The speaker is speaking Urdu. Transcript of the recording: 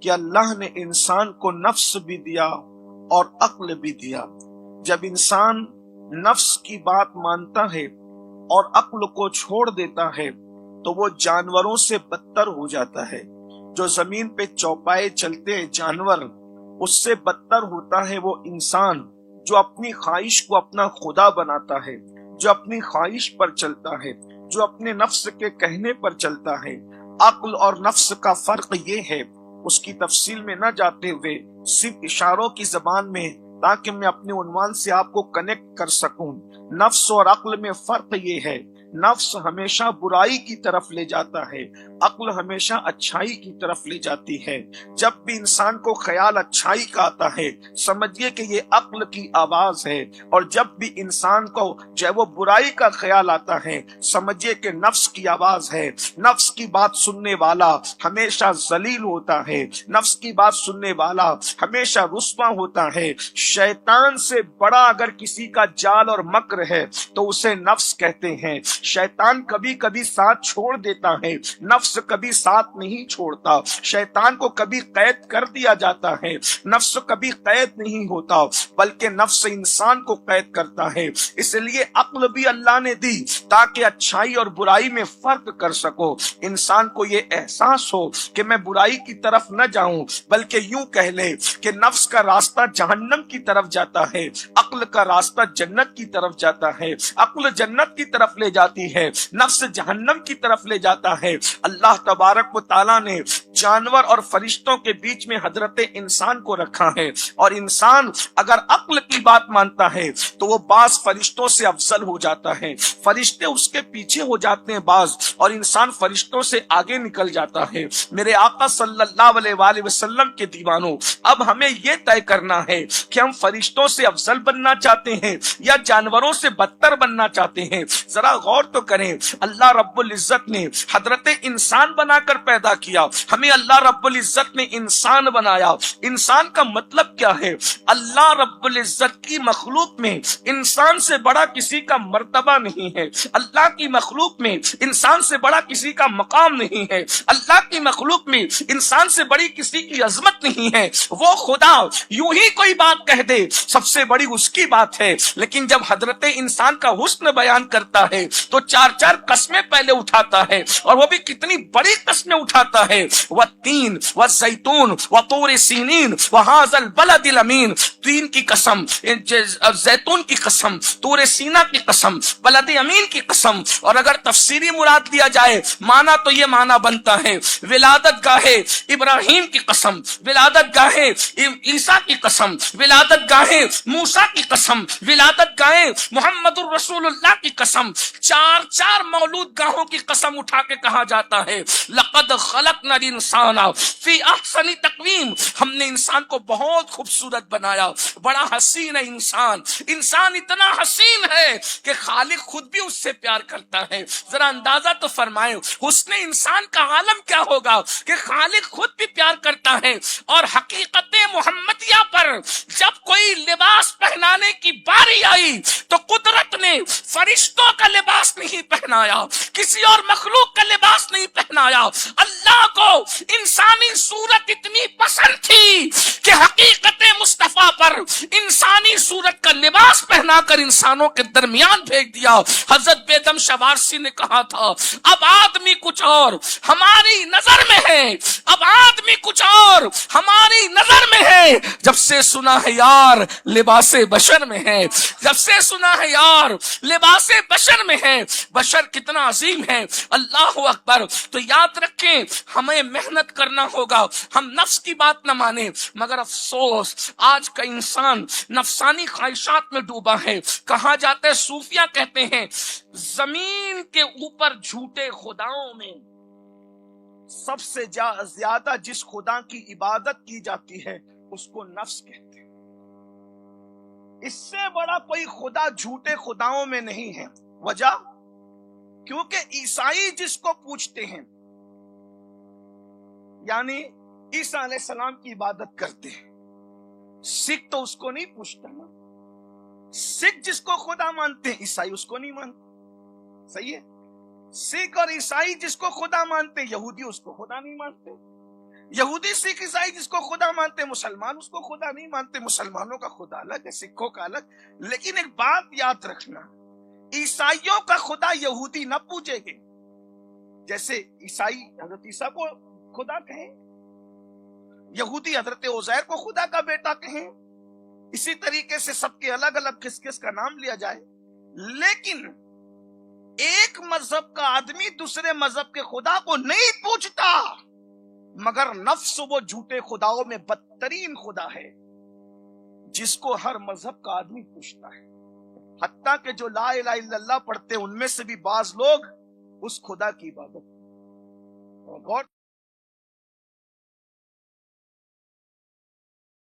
کہ اللہ نے انسان کو نفس بھی دیا اور عقل بھی دیا۔ جب انسان نفس کی بات مانتا ہے اور عقل کو چھوڑ دیتا ہے تو وہ جانوروں سے بدتر ہو جاتا ہے۔ جو زمین پہ چوپائے چلتے ہیں جانور، اس سے بدتر ہوتا ہے وہ انسان جو اپنی خواہش کو اپنا خدا بناتا ہے، جو اپنی خواہش پر چلتا ہے، جو اپنے نفس کے کہنے پر چلتا ہے۔ عقل اور نفس کا فرق یہ ہے، اس کی تفصیل میں نہ جاتے ہوئے صرف اشاروں کی زبان میں، تاکہ میں اپنے عنوان سے آپ کو کنیکٹ کر سکوں۔ نفس اور عقل میں فرق یہ ہے، نفس ہمیشہ برائی کی طرف لے جاتا ہے، عقل ہمیشہ اچھائی کی طرف لے جاتی ہے۔ جب بھی انسان کو خیال اچھائی کا آتا ہے، سمجھیے کہ یہ عقل کی آواز ہے، اور جب بھی انسان کو جو ہے وہ برائی کا خیال آتا ہے، سمجھیے کہ نفس کی آواز ہے۔ نفس کی بات سننے والا ہمیشہ ذلیل ہوتا ہے، نفس کی بات سننے والا ہمیشہ رسوا ہوتا ہے۔ شیطان سے بڑا اگر کسی کا جال اور مکر ہے تو اسے نفس کہتے ہیں۔ شیطان کبھی کبھی ساتھ چھوڑ دیتا ہے، نفس کبھی ساتھ نہیں چھوڑتا۔ شیطان کو کبھی قید کر دیا جاتا ہے، نفس کبھی قید نہیں ہوتا، بلکہ نفس انسان کو قید کرتا ہے۔ اس لیے عقل بھی اللہ نے دی تاکہ اچھائی اور برائی میں فرق کر سکو، انسان کو یہ احساس ہو کہ میں برائی کی طرف نہ جاؤں، بلکہ یوں کہہ لے کہ نفس کا راستہ جہنم کی طرف جاتا ہے، عقل کا راستہ جنت کی طرف جاتا ہے۔ عقل جنت کی طرف لے جاتی ہے، نفس جہنم کی طرف لے جاتا ہے۔ اللہ تبارک و تعالیٰ نے جانور اور فرشتوں کے بیچ میں حضرت انسان کو رکھا ہے، اور انسان اگر عقل کی بات مانتا ہے تو وہ بعض فرشتوں سے افضل ہو جاتا ہے، فرشتے اس کے پیچھے ہو جاتے ہیں بعض، اور انسان فرشتوں سے آگے نکل جاتا ہے۔ میرے آقا صلی اللہ علیہ وآلہ وسلم کے دیوانوں، اب ہمیں یہ طے کرنا ہے کہ ہم فرشتوں سے افضل بننا چاہتے ہیں یا جانوروں سے بدتر بننا چاہتے ہیں۔ ذرا غور تو کریں، اللہ رب العزت نے حضرت انسان بنا کر پیدا کیا، ہمیں اللہ رب العزت نے انسان بنایا۔ انسان کا مطلب کیا ہے؟ اللہ رب العزت کی مخلوق میں انسان سے بڑا کسی کا مرتبہ نہیں ہے، اللہ کی مخلوق میں انسان سے بڑا کسی کا مقام نہیں ہے، اللہ کی مخلوق میں انسان سے بڑی کسی کی عظمت نہیں ہے۔ وہ خدا یوں ہی کوئی بات کہہ دے سب سے بڑی اس کی بات ہے، لیکن جب حضرت انسان کا حسن بیان کرتا ہے تو چار چار قسمیں پہلے اٹھاتا ہے، اور وہ بھی کتنی بڑی قسمیں اٹھاتا ہے۔ والتین والزیتون وطور سینین وہذا البلد الامین، تین کی قسم، زیتون کی قسم، طور سینا کی قسم، بلد امین کی قسم۔ اور اگر تفسیری مراد لیا جائے معنی تو یہ معنی بنتا ہے ولادت گاہ ابراہیم کی قسم، ولادت گاہ عیسیٰ کی قسم، ولادت گاہ موسیٰ کی قسم، ولادت گاہ محمد الرسول اللہ کی قسم۔ چار چار مولود گاہوں کی قسم اٹھا کے کہا جاتا ہے لقد خلقنا الانسان فی احسن تقویم، ہم نے انسان کو بہت خوبصورت بنایا، بڑا حسین ہے انسان۔ انسان اتنا حسین ہے کہ خالق خود بھی اس سے پیار کرتا ہے۔ ذرا اندازہ تو فرمائے حسن انسان کا عالم کیا ہوگا کہ خالق خود بھی پیار کرتا ہے۔ اور حقیقت محمدیہ پر جب کوئی لباس پہنانے کی باری آئی تو قدرت نے فرشتوں کا لباس نہیں پہنایا، کسی اور مخلوق کا لباس نہیں پہنایا۔ اللہ کو انسانی صورت اتنی پسند تھی کہ حقیقت مصطفیٰ پر انسانی صورت کا لباس پہنا کر انسانوں کے درمیان بھیج دیا۔ حضرت بیدم شوارسی نے کہا تھا اب آدمی کچھ اور ہماری نظر میں ہے، اب آدمی کچھ اور ہماری نظر میں ہے، جب سے سنا ہے یار لباس بشر میں ہے، جب سے سنا ہے یار لباس بشر میں ہے۔ بشر کتنا عظیم ہے، اللہ اکبر۔ تو یاد رکھیں ہمیں محنت کرنا ہوگا، ہم نفس کی بات نہ مانیں، مگر افسوس آج کا انسان نفسانی خواہشات میں ڈوبا ہے۔ کہا جاتا ہے، صوفیہ کہتے ہیں زمین کے اوپر جھوٹے خداؤں میں سب سے زیادہ جس خدا کی عبادت کی جاتی ہے اس کو نفس کہتے ہیں۔ اس سے بڑا کوئی خدا جھوٹے خداؤں میں نہیں ہے۔ وجہ کیونکہ عیسائی جس کو پوچھتے ہیں، یعنی عیسیٰ علیہ السلام کی عبادت کرتے ہیں، سکھ تو اس کو نہیں پوچھتا نا۔ سکھ جس کو خدا مانتے ہیں عیسائی اس کو نہیں مانتے، صحیح ہے؟ سکھ اور عیسائی جس کو خدا مانتے، یہودی اس کو خدا نہیں مانتے۔ یہودی سکھ عیسائی جس کو خدا مانتے، مسلمان اس کو خدا نہیں مانتے، مسلمانوں کا خدا الگ ہے، سکھوں کا الگ۔ لیکن ایک بات یاد رکھنا، عیسائیوں کا خدا یہودی نہ پوجے گے، جیسے عیسائی حضرت عیسیٰ کو خدا کہیں، یہودی حضرت عزیر کو خدا کا بیٹا کہیں، اسی طریقے سے سب کے الگ الگ کس کس کا نام لیا جائے، لیکن ایک مذہب کا آدمی دوسرے مذہب کے خدا کو نہیں پوچھتا، مگر نفس وہ جھوٹے خداؤں میں بدترین خدا ہے جس کو ہر مذہب کا آدمی پوچھتا ہے، حتیٰ کہ جو لا الہ الا اللہ پڑھتے ان میں سے بھی بعض لوگ اس خدا کی عبادت